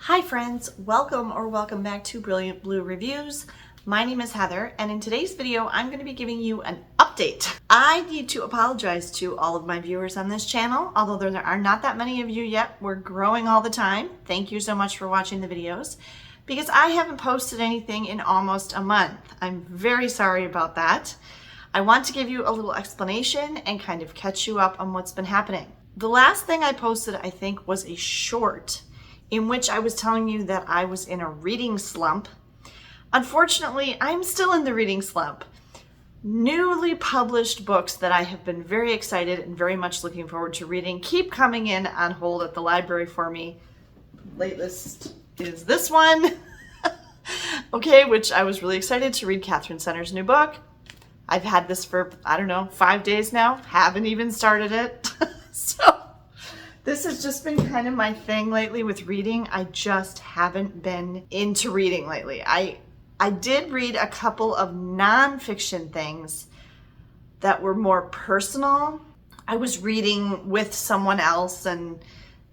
Hi friends, welcome back to Brilliant Blue Reviews. My name is Heather, and in today's video I'm going to be giving you an update. I need to apologize to all of my viewers on this channel, although there are not that many of you yet. We're growing all the time. Thank you so much for watching the videos, because I haven't posted anything in almost a month. I'm very sorry about that. I want to give you a little explanation and kind of catch you up on what's been happening. The last thing I posted, I think, was a short in which I was telling you that I was in a reading slump. Unfortunately, I'm still in the reading slump. Newly published books that I have been very excited and very much looking forward to reading keep coming in on hold at the library for me. Latest is this one, okay, which I was really excited to read Catherine Center's new book. I've had this for, 5 days now, haven't even started it. So this has just been kind of my thing lately with reading. I just haven't been into reading lately. I did read a couple of nonfiction things that were more personal. I was reading with someone else and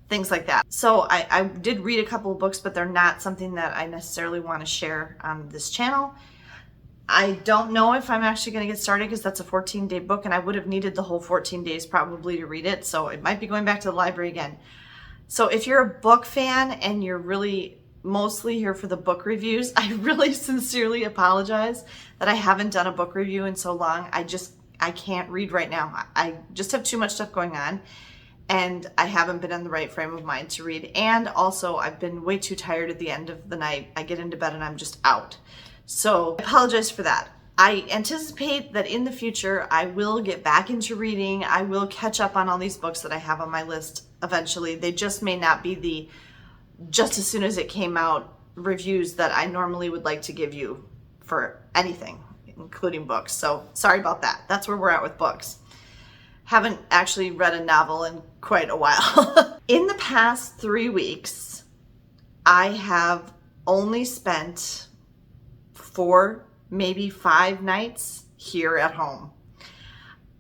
things like that. So I did read a couple of books, but they're not something that I necessarily want to share on this channel. I don't know if I'm actually going to get started because that's a 14-day book and I would have needed the whole 14 days probably to read it. So it might be going back to the library again. So if you're a book fan and you're really mostly here for the book reviews, I really sincerely apologize that I haven't done a book review in so long. I can't read right now. I just have too much stuff going on and I haven't been in the right frame of mind to read. And also I've been way too tired at the end of the night. I get into bed and I'm just out. So I apologize for that. I anticipate that in the future, I will get back into reading. I will catch up on all these books that I have on my list eventually. They just may not be the just as soon as it came out reviews that I normally would like to give you for anything, including books. So sorry about that. That's where we're at with books. Haven't actually read a novel in quite a while. In the past 3 weeks, I have only spent 4, maybe 5 nights here at home.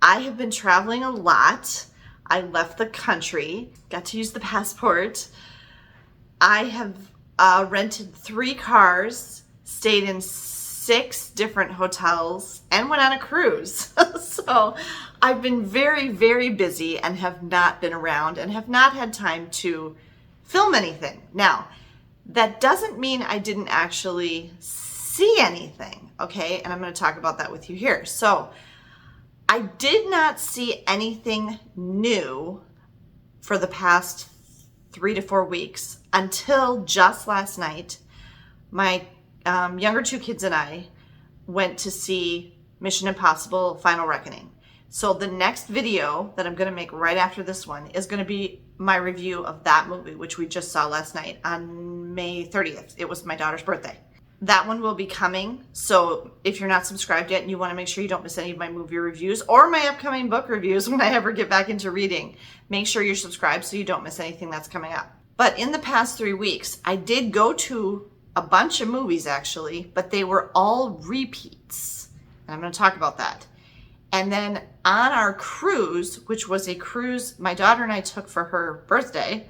I have been traveling a lot. I left the country, got to use the passport. I have rented 3 cars, stayed in 6 different hotels, and went on a cruise. So I've been very, very busy and have not been around and have not had time to film anything. Now, that doesn't mean I didn't actually see anything, okay? And I'm going to talk about that with you here. So I did not see anything new for the past 3 to 4 weeks until just last night. My younger 2 kids and I went to see Mission Impossible Final Reckoning. So the next video that I'm going to make right after this one is going to be my review of that movie, which we just saw last night on May 30th. It was my daughter's birthday. That one will be coming. So if you're not subscribed yet and you want to make sure you don't miss any of my movie reviews or my upcoming book reviews when I ever get back into reading, make sure you're subscribed so you don't miss anything that's coming up. But in the past 3 weeks, I did go to a bunch of movies actually, but they were all repeats. And I'm going to talk about that. And then on our cruise, which was a cruise my daughter and I took for her birthday,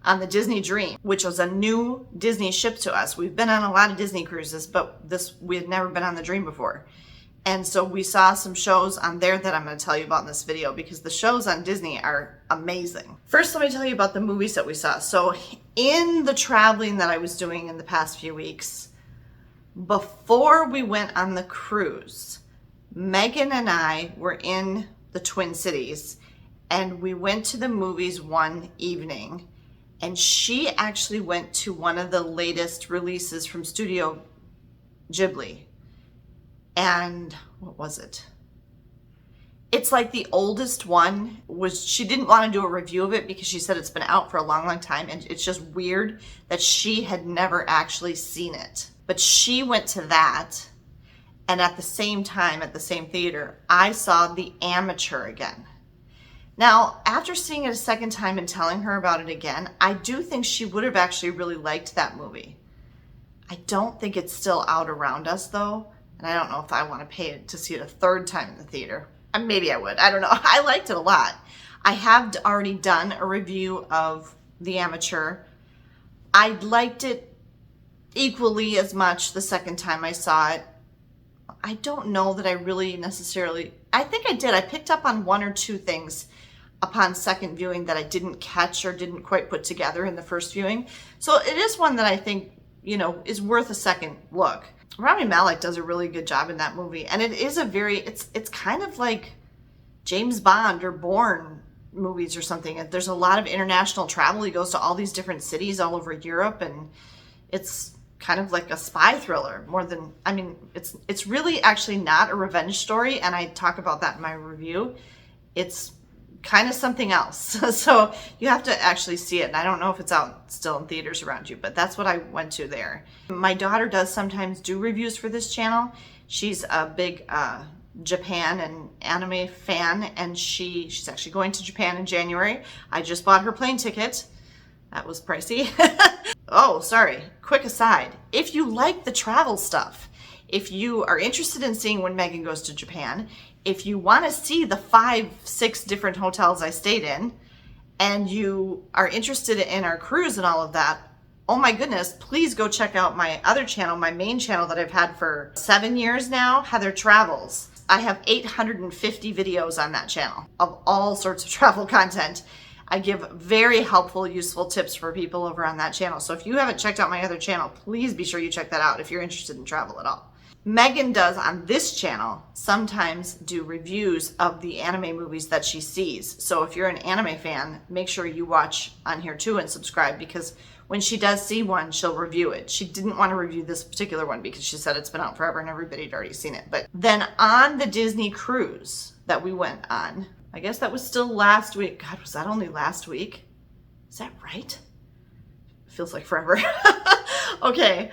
on the Disney Dream, which was a new Disney ship to us. We've been on a lot of Disney cruises, but we had never been on the Dream before. And so we saw some shows on there that I'm going to tell you about in this video because the shows on Disney are amazing. First, let me tell you about the movies that we saw. So in the traveling that I was doing in the past few weeks, before we went on the cruise, Megan and I were in the Twin Cities and we went to the movies one evening. And she actually went to one of the latest releases from Studio Ghibli. And what was it? It's like the oldest one. She didn't want to do a review of it because she said it's been out for a long, long time. And it's just weird that she had never actually seen it. But she went to that. And at the same time, at the same theater, I saw The Amateur again. Now, after seeing it a second time and telling her about it again, I do think she would have actually really liked that movie. I don't think it's still out around us though, and I don't know if I want to pay to see it a third time in the theater. Maybe I would, I don't know. I liked it a lot. I have already done a review of The Amateur I liked it equally as much the second time I saw it. I don't know that I really necessarily, I think I did. I picked up on one or two things upon second viewing that I didn't catch or didn't quite put together in the first viewing. So it is one that I think, you know, is worth a second look. Rami Malek does a really good job in that movie. And it is a very, it's kind of like James Bond or Bourne movies or something. There's a lot of international travel. He goes to all these different cities all over Europe, and it's kind of like a spy thriller more than, I mean, it's really actually not a revenge story, and I talk about that in my review. It's kind of something else. So you have to actually see it, and I don't know if it's out still in theaters around you, but that's what I went to there. My daughter does sometimes do reviews for this channel. She's a big Japan and anime fan, and she's actually going to Japan in January. I just bought her plane ticket. That was pricey. Oh, sorry. Quick aside. If you like the travel stuff, if you are interested in seeing when Megan goes to Japan, if you want to see the 5-6 different hotels I stayed in, and you are interested in our cruise and all of that, oh my goodness, please go check out my other channel, my main channel that I've had for 7 years now, Heather Travels. I have 850 videos on that channel of all sorts of travel content. I give very helpful, useful tips for people over on that channel. So if you haven't checked out my other channel, please be sure you check that out if you're interested in travel at all. Megan does on this channel sometimes do reviews of the anime movies that she sees. So if you're an anime fan, make sure you watch on here too and subscribe, because when she does see one, she'll review it. She didn't want to review this particular one because she said it's been out forever and everybody had already seen it. But then on the Disney cruise that we went on, I guess that was still last week. God, was that only last week? Is that right? Feels like forever. Okay.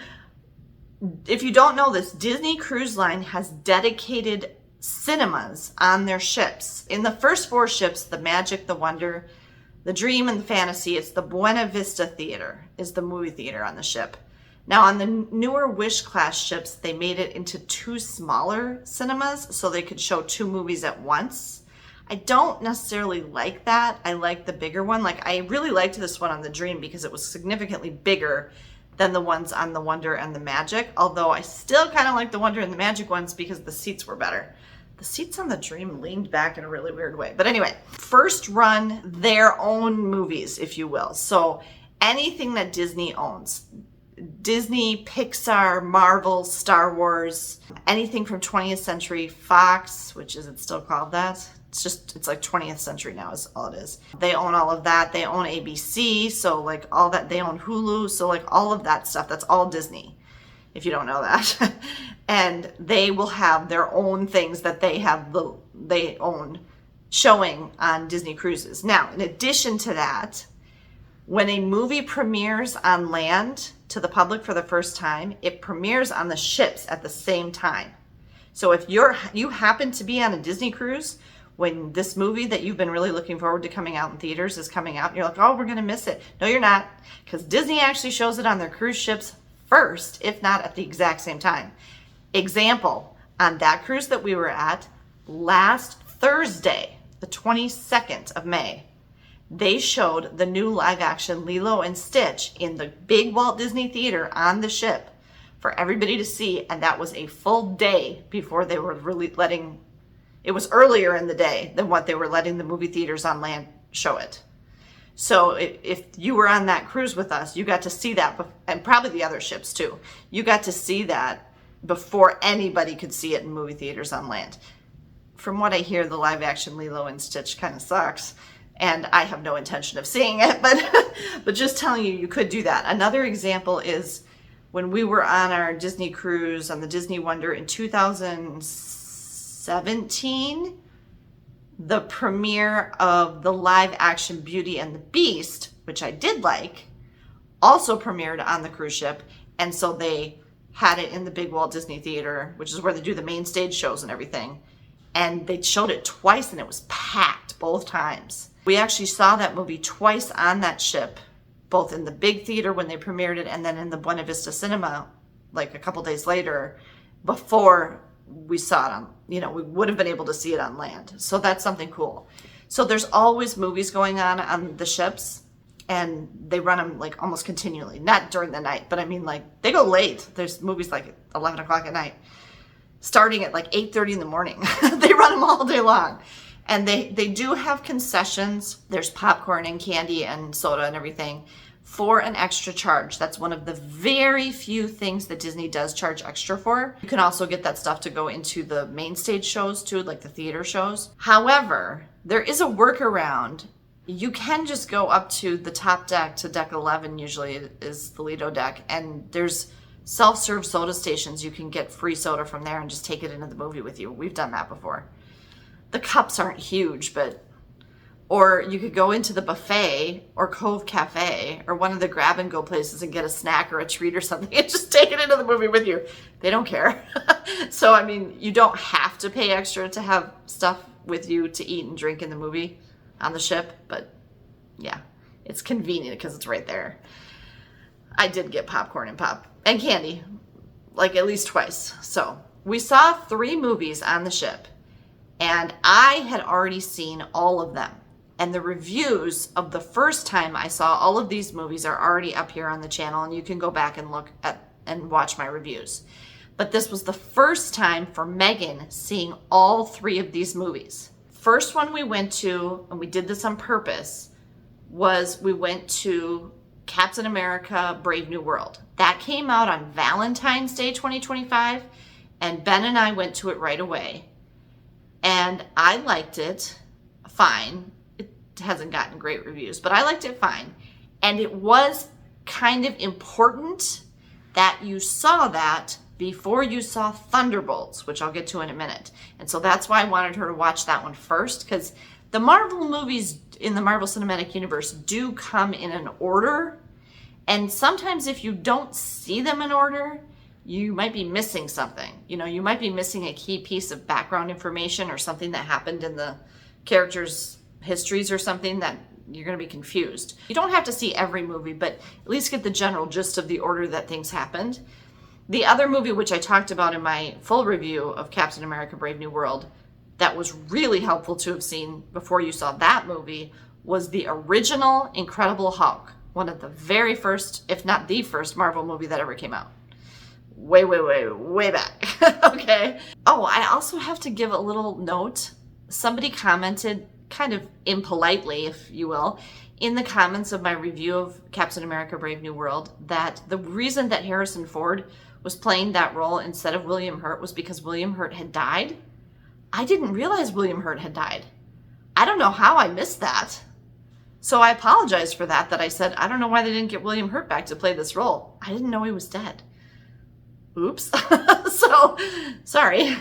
If you don't know this, Disney Cruise Line has dedicated cinemas on their ships. In the first 4 ships, the Magic, the Wonder, the Dream, and the Fantasy, it's the Buena Vista Theater is the movie theater on the ship. Now on the newer Wish class ships, they made it into 2 smaller cinemas so they could show 2 movies at once. I don't necessarily like that. I like the bigger one. Like, I really liked this one on the Dream because it was significantly bigger than the ones on the Wonder and the Magic, although I still kind of like the Wonder and the Magic ones because the seats were better. The seats on the Dream leaned back in a really weird way. But anyway, first run their own movies, if you will. So anything that Disney owns, Disney, Pixar, Marvel, Star Wars, anything from 20th Century Fox, which is it still called that? It's like 20th Century now is all it is. They own all of that. They own ABC, so like all that. They own Hulu, so like all of that stuff, that's all Disney, if you don't know that. And they will have their own things that they own showing on Disney cruises. Now, in addition to that, when a movie premieres on land to the public for the first time, it premieres on the ships at the same time. So if you happen to be on a Disney cruise when this movie that you've been really looking forward to coming out in theaters is coming out, and you're like, oh, we're going to miss it. No, you're not, because Disney actually shows it on their cruise ships first, if not at the exact same time. Example, on that cruise that we were at last Thursday, the 22nd of May, they showed the new live-action Lilo and Stitch in the big Walt Disney Theater on the ship for everybody to see, and that was a full day before they were really letting. It was earlier in the day than what they were letting the movie theaters on land show it. So if you were on that cruise with us, you got to see that, and probably the other ships too. You got to see that before anybody could see it in movie theaters on land. From what I hear, the live action Lilo and Stitch kind of sucks, and I have no intention of seeing it, but just telling you, you could do that. Another example is when we were on our Disney cruise on the Disney Wonder in 2017, the premiere of the live action Beauty and the Beast, which I did like, also premiered on the cruise ship. And so they had it in the big Walt Disney Theater, which is where they do the main stage shows and everything. And they showed it twice and it was packed both times. We actually saw that movie twice on that ship, both in the big theater when they premiered it and then in the Buena Vista Cinema like a couple days later before we saw it on, we would have been able to see it on land. So that's something cool. So there's always movies going on the ships, and they run them like almost continually. Not during the night, but I mean like they go late. There's movies like 11 o'clock at night, starting at like 8:30 in the morning. They run them all day long. And they do have concessions. There's popcorn and candy and soda and everything for an extra charge. That's one of the very few things that Disney does charge extra for. You can also get that stuff to go into the main stage shows too, like the theater shows. However, there is a workaround. You can just go up to the top deck, to deck 11 usually is the Lido deck, and there's self-serve soda stations. You can get free soda from there and just take it into the movie with you. We've done that before. The cups aren't huge, but, or you could go into the buffet or Cove Cafe or one of the grab and go places and get a snack or a treat or something and just take it into the movie with you. They don't care. So, I mean, you don't have to pay extra to have stuff with you to eat and drink in the movie on the ship, but yeah, it's convenient because it's right there. I did get popcorn and candy, like at least twice. So we saw 3 movies on the ship, and I had already seen all of them. And the reviews of the first time I saw all of these movies are already up here on the channel, and you can go back and look at and watch my reviews. But this was the first time for Megan seeing all 3 of these movies. First one we went to, and we did this on purpose, was we went to Captain America Brave New World. That came out on Valentine's Day 2025, and Ben and I went to it right away. And I liked it fine. It hasn't gotten great reviews, but I liked it fine. And it was kind of important that you saw that before you saw Thunderbolts, which I'll get to in a minute. And so that's why I wanted her to watch that one first, because the Marvel movies in the Marvel Cinematic Universe do come in an order. And sometimes if you don't see them in order, you might be missing something. You know, you might be missing a key piece of background information or something that happened in the characters' histories or something that you're going to be confused. You don't have to see every movie, but at least get the general gist of the order that things happened. The other movie, which I talked about in my full review of Captain America Brave New World, that was really helpful to have seen before you saw that movie, was the original Incredible Hulk. One of the very first, if not the first, Marvel movie that ever came out. Way back. Okay. Oh, I also have to give a little note. Somebody commented, kind of impolitely, if you will, in the comments of my review of Captain America Brave New World, that the reason that Harrison Ford was playing that role instead of William Hurt was because William Hurt had died. I didn't realize William Hurt had died. I don't know how I missed that. So I apologize for that I said, I don't know why they didn't get William Hurt back to play this role. I didn't know he was dead. Oops. So, sorry.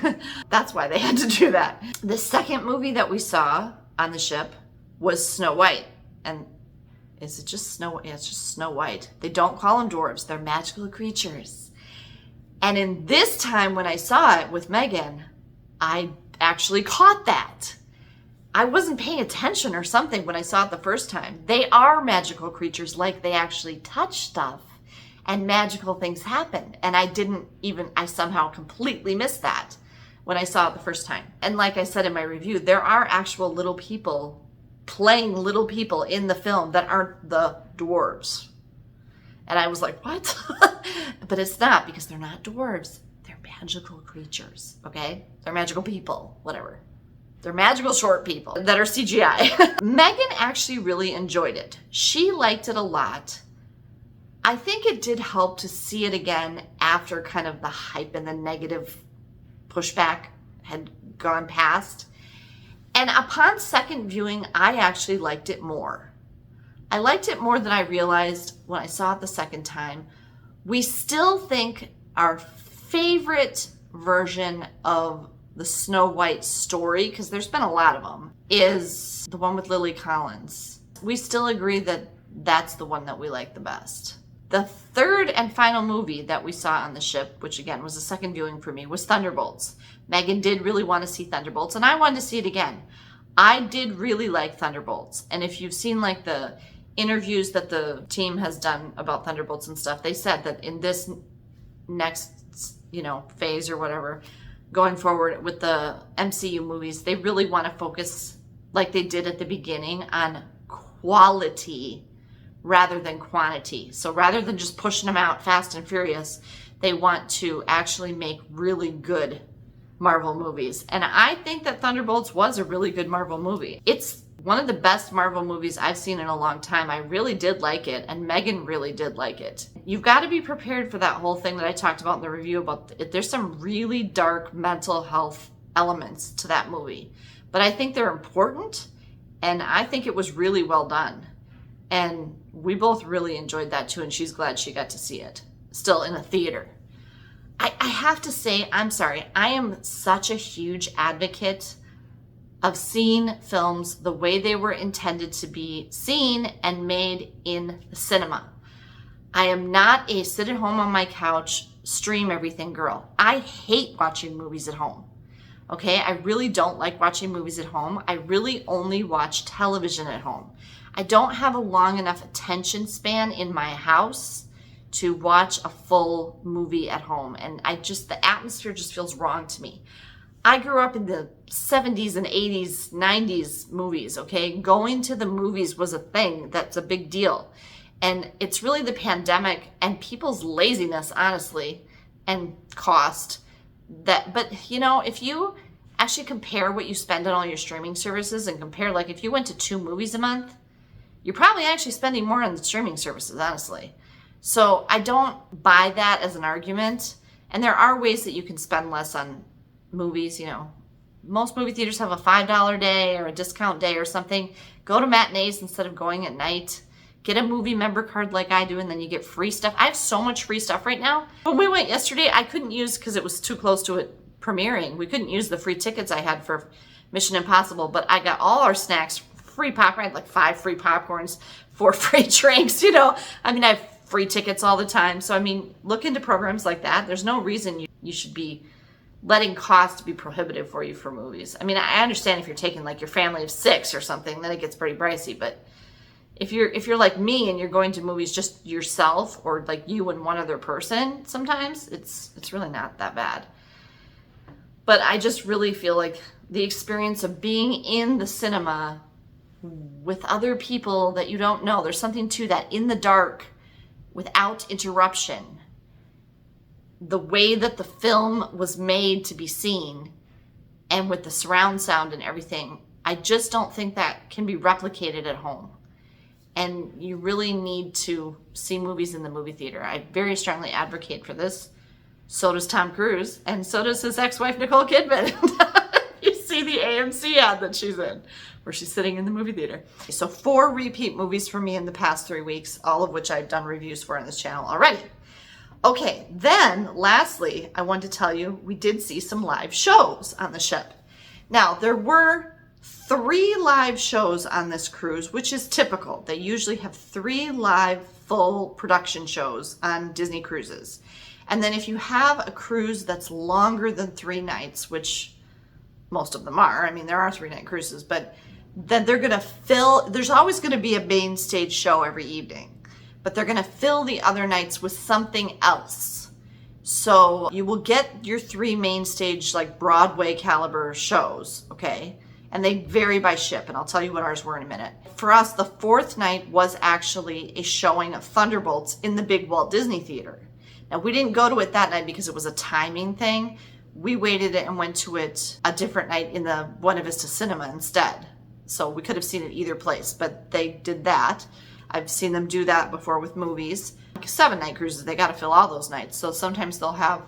That's why they had to do that. The second movie that we saw on the ship was Snow White. And is it just Snow? Yeah, it's just Snow White. They don't call them dwarves. They're magical creatures. And in this time when I saw it with Megan, I actually caught that. I wasn't paying attention or something when I saw it the first time. They are magical creatures, like they actually touch stuff and magical things happen. And I somehow completely missed that when I saw it the first time. And like I said in my review, there are actual little people playing little people in the film that aren't the dwarves. And I was like, what? But it's not, because they're not dwarves. They're magical creatures, okay? They're magical people, whatever. They're magical short people that are CGI. Megan actually really enjoyed it. She liked it a lot. I think it did help to see it again after kind of the hype and the negative pushback had gone past. And upon second viewing, I actually liked it more. I liked it more than I realized when I saw it the second time. We still think our favorite version of the Snow White story, because there's been a lot of them, is the one with Lily Collins. We still agree that that's the one that we like the best. The third and final movie that we saw on the ship, which again was a second viewing for me, was Thunderbolts. Megan did really want to see Thunderbolts, and I wanted to see it again. I did really like Thunderbolts, and if you've seen like the interviews that the team has done about Thunderbolts and stuff, they said that in this next, phase or whatever, going forward with the MCU movies, they really want to focus, like they did at the beginning, on quality rather than quantity. So rather than just pushing them out fast and furious, they want to actually make really good Marvel movies. And I think that Thunderbolts was a really good Marvel movie. It's one of the best Marvel movies I've seen in a long time. I really did like it, and Megan really did like it. You've got to be prepared for that whole thing that I talked about in the review about there's some really dark mental health elements to that movie. But I think they're important, and I think it was really well done. And we both really enjoyed that too, and she's glad she got to see it, still in a theater. I have to say, I'm sorry, I am such a huge advocate of seeing films the way they were intended to be seen and made in the cinema. I am not a sit at home on my couch, stream everything girl. I hate watching movies at home. Okay, I really don't like watching movies at home. I really only watch television at home. I don't have a long enough attention span in my house to watch a full movie at home. And the atmosphere just feels wrong to me. I grew up in the 70s and 80s, 90s movies, okay? Going to the movies was a thing that's a big deal. And it's really the pandemic and people's laziness, honestly, and cost but if you actually compare what you spend on all your streaming services and compare, like if you went to 2 movies a month, you're probably actually spending more on the streaming services, honestly. So I don't buy that as an argument. And there are ways that you can spend less on movies. Most movie theaters have a $5 day or a discount day or something. Go to matinees instead of going at night. Get a movie member card like I do, and then you get free stuff. I have so much free stuff right now. When we went yesterday, I couldn't use, because it was too close to it premiering, we couldn't use the free tickets I had for Mission Impossible, but I got all our snacks, free popcorn. I had like 5 free popcorns, 4 free drinks, I have free tickets all the time. So, look into programs like that. There's no reason you should be letting cost be prohibitive for you for movies. I understand if you're taking like your family of 6 or something, then it gets pretty pricey, but if you're like me and you're going to movies just yourself or like you and one other person, sometimes it's really not that bad. But I just really feel like the experience of being in the cinema with other people that you don't know, there's something to that, in the dark, without interruption. The way that the film was made to be seen, and with the surround sound and everything, I just don't think that can be replicated at home. And you really need to see movies in the movie theater. I very strongly advocate for this. So does Tom Cruise, and so does his ex-wife Nicole Kidman. You see the AMC ad that she's in, where she's sitting in the movie theater. So 4 repeat movies for me in the past 3 weeks, all of which I've done reviews for on this channel already. Okay, then lastly, I wanted to tell you we did see some live shows on the ship. Now, there were 3 live shows on this cruise, which is typical. They usually have 3 live full production shows on Disney cruises. And then if you have a cruise that's longer than 3 nights, which most of them are, there are 3-night cruises, but then they're going to fill, there's always going to be a main stage show every evening, but they're going to fill the other nights with something else. So you will get your 3 main stage, like Broadway caliber shows, okay? And they vary by ship, and I'll tell you what ours were in a minute. For us, the 4th night was actually a showing of Thunderbolts in the big Walt Disney Theater. Now, we didn't go to it that night because it was a timing thing. We waited and went to it a different night in the Buena Vista Cinema instead. So we could have seen it either place, but they did that. I've seen them do that before with movies. Like 7-night cruises, they got to fill all those nights. So sometimes they'll have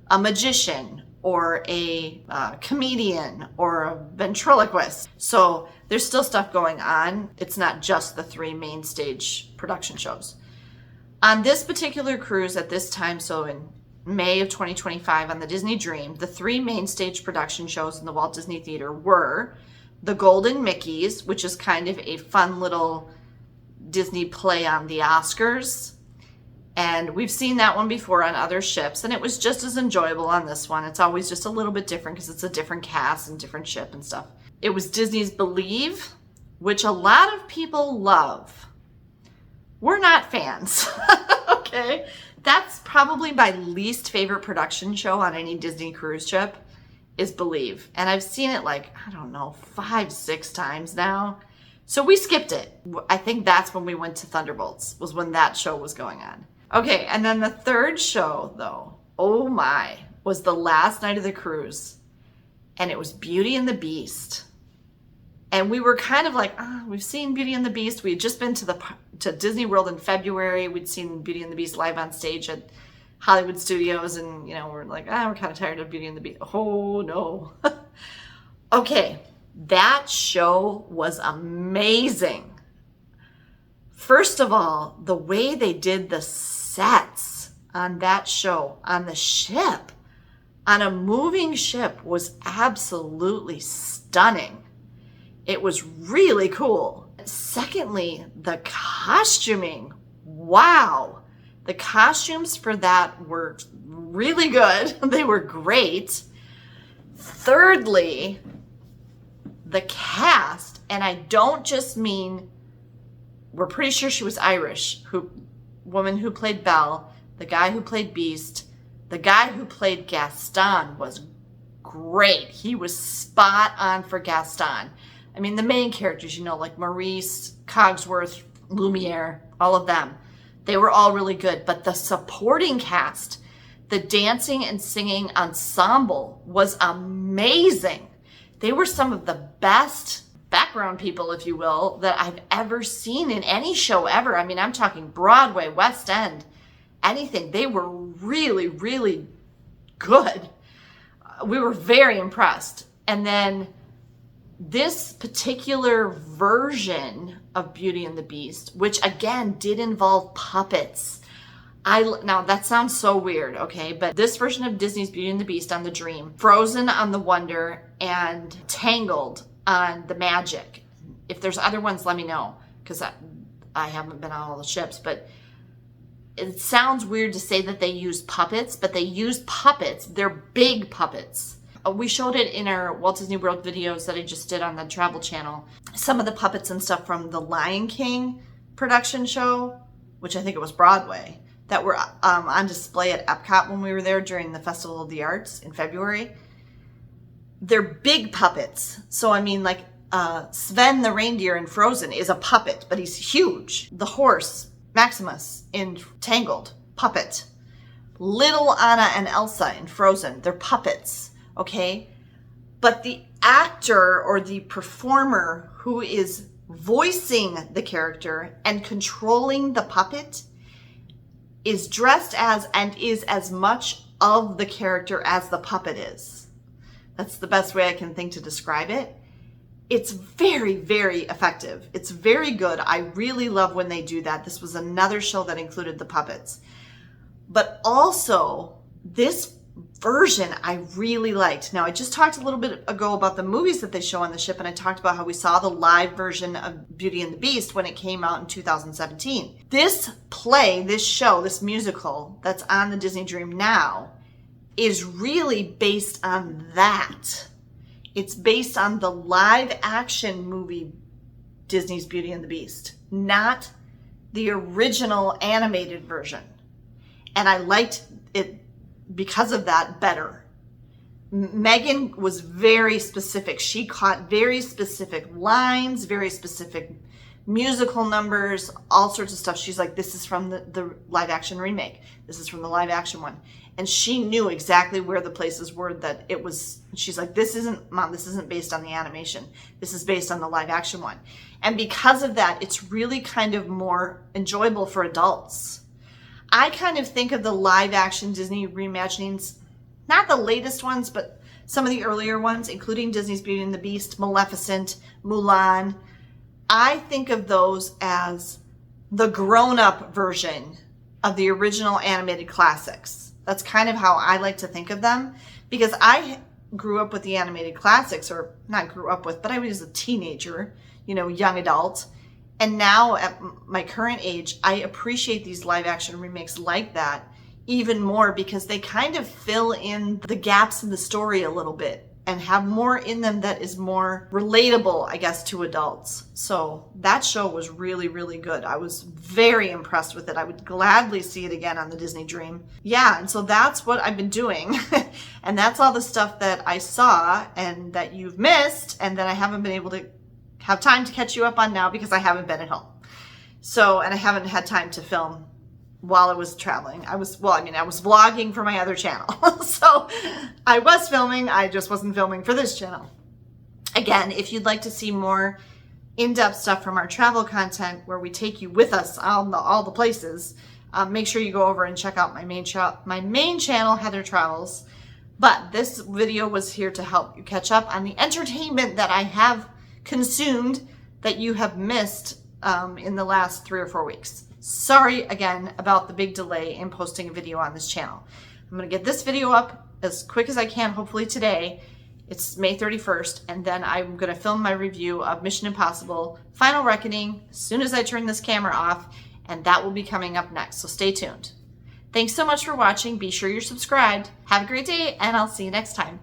a magician or a comedian or a ventriloquist. So there's still stuff going on. It's not just the 3 main stage production shows. On this particular cruise at this time, so in May of 2025 on the Disney Dream, the 3 main stage production shows in the Walt Disney Theater were The Golden Mickeys, which is kind of a fun little Disney play on the Oscars. And we've seen that one before on other ships, and it was just as enjoyable on this one. It's always just a little bit different because it's a different cast and different ship and stuff. It was Disney's Believe, which a lot of people love. We're not fans, okay? That's probably my least favorite production show on any Disney cruise ship is Believe. And I've seen it like, I don't know, 5, 6 times now So we skipped it. I think that's when we went to Thunderbolts, was when that show was going on. Okay, and then the third show, though, oh my, was the last night of the cruise. And it was Beauty and the Beast. And we were kind of like, we've seen Beauty and the Beast. We had just been to Disney World in February. We'd seen Beauty and the Beast live on stage at Hollywood Studios. And, we're like, we're kind of tired of Beauty and the Beast. Oh, no. Okay, that show was amazing. First of all, the way they did the sets on that show, on the ship, on a moving ship, was absolutely stunning. It was really cool. Secondly, the costuming. Wow. The costumes for that were really good. They were great. Thirdly, the cast, and I don't just mean, we're pretty sure she was Irish, woman who played Belle, the guy who played Beast, the guy who played Gaston was great. He was spot on for Gaston. I mean, the main characters, like Maurice, Cogsworth, Lumiere, all of them, they were all really good. But the supporting cast, the dancing and singing ensemble was amazing. They were some of the best background people, if you will, that I've ever seen in any show ever. I mean, I'm talking Broadway, West End, anything. They were really, really good. We were very impressed. And then this particular version of Beauty and the Beast, which again did involve puppets. Now that sounds so weird, okay? But this version of Disney's Beauty and the Beast on the Dream, Frozen on the Wonder, and Tangled on the Magic. If there's other ones, let me know, because I haven't been on all the ships. But it sounds weird to say that they use puppets, but they use puppets. They're big puppets. We showed it in our Walt Disney World videos that I just did on the Travel Channel. Some of the puppets and stuff from the Lion King production show, which I think it was Broadway, that were on display at Epcot when we were there during the Festival of the Arts in February. They're big puppets. So, I mean, like Sven the reindeer in Frozen is a puppet, but he's huge. The horse, Maximus in Tangled, puppet. Little Anna and Elsa in Frozen, they're puppets, okay? But the actor or the performer who is voicing the character and controlling the puppet is dressed as and is as much of the character as the puppet is. That's the best way I can think to describe it. It's very, very effective. It's very good. I really love when they do that. This was another show that included the puppets. But also, this version I really liked. Now, I just talked a little bit ago about the movies that they show on the ship, and I talked about how we saw the live version of Beauty and the Beast when it came out in 2017. This play, this show, this musical that's on the Disney Dream now is really based on that. It's based on the live action movie Disney's Beauty and the Beast, not the original animated version. And I liked it because of that better. Megan was very specific. She caught very specific lines, very specific musical numbers, all sorts of stuff. She's like, this is from the live action remake. This is from the live action one. And she knew exactly where the places were that it was. She's like, this isn't, Mom, this isn't based on the animation. This is based on the live action one. And because of that, it's really kind of more enjoyable for adults. I kind of think of the live action Disney reimaginings, not the latest ones, but some of the earlier ones, including Disney's Beauty and the Beast, Maleficent, Mulan. I think of those as the grown-up version of the original animated classics. That's kind of how I like to think of them, because I grew up with the animated classics, or not grew up with, but I was a teenager, young adult. And now at my current age, I appreciate these live action remakes like that even more, because they kind of fill in the gaps in the story a little bit and have more in them that is more relatable, I guess, to adults. So that show was really, really good. I was very impressed with it. I would gladly see it again on the Disney Dream. Yeah, and so that's what I've been doing. And that's all the stuff that I saw and that you've missed and that I haven't been able to have time to catch you up on now because I haven't been at home. So, and I haven't had time to film while I was traveling. I was vlogging for my other channel. So I was filming, I just wasn't filming for this channel. Again, if you'd like to see more in-depth stuff from our travel content where we take you with us on all the places, make sure you go over and check out my main channel, Heather Travels. But this video was here to help you catch up on the entertainment that I have consumed that you have missed in the last 3 or 4 weeks. Sorry again about the big delay in posting a video on this channel. I'm going to get this video up as quick as I can, hopefully today. It's May 31st, and then I'm going to film my review of Mission Impossible Final Reckoning as soon as I turn this camera off, and that will be coming up next, so stay tuned. Thanks so much for watching. Be sure you're subscribed. Have a great day, and I'll see you next time.